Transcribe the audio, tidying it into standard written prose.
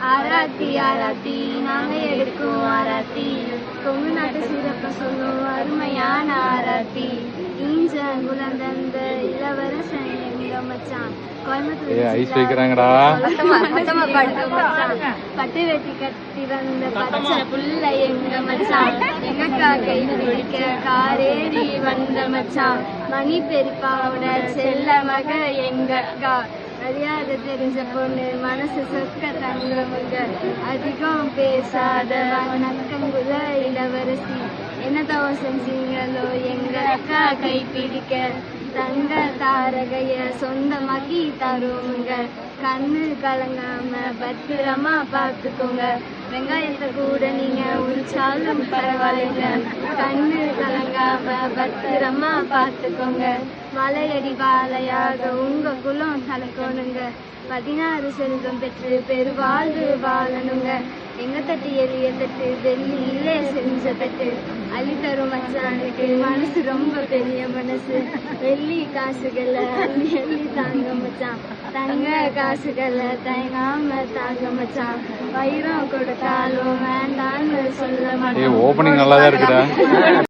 ஆராத்தி ஆராத்தி நாங்க எடுக்கும் ஆராத்தி, கொங்கு நாட்டு சிறப்ப சொல்லும் அருமையான ஆராத்தி. ஈஞ்ச குலந்தந்த இளவரசன் எங்க மச்சான், கோயம்புத்தூர் பட்டு வெட்டி கட்டி வந்த பச்சை புள்ள எங்க மச்சான், எங்கக்கா கை பிடிக்க காரேறி வந்த மச்சான். மணி பெரியப்பாவோட செல்ல மக எங்க அக்கா, மரியாதை தெரிஞ்ச பொண்ணு மனசு சொக்க தங்கமுங்க. அதிகம் பேசாத நக்கங்குல இளவரசி, என்ன தவம் செஞ்சீங்களோ எங்க அக்கா கை பிடிக்க. தங்க தாரகைய சொந்தமாக்கி தருவோங்க, கண்ணு கலங்காம பத்திரமா பார்த்துக்கோங்க. வெங்காயத்தை கூட நீங்க உரிச்சாலும் பரவாயில்லைங்க, கண்ணு கலங்காம பத்திரமா பார்த்துக்கோங்க. மலையடி வாழையாக உங்க குலம் கலக்கணுங்க, 16 செல்வம் பெற்று பெருவாழ்வு வாழணுங்க. எங்க தட்டு எளிய தட்டு வெள்ளியிலே செஞ்ச தட்டு, அள்ளி தரும் மச்சானுக்கு மனசு ரொம்ப பெரிய மனசு. வெள்ளி காசுகளை அள்ளி அள்ளி தாங்க மச்சான், தங்க காசுகளை தயங்காம தாங்க மச்சான். வைரம் கொடுத்தாலும் வேண்டான்னு சொல்ல மாட்டேன்.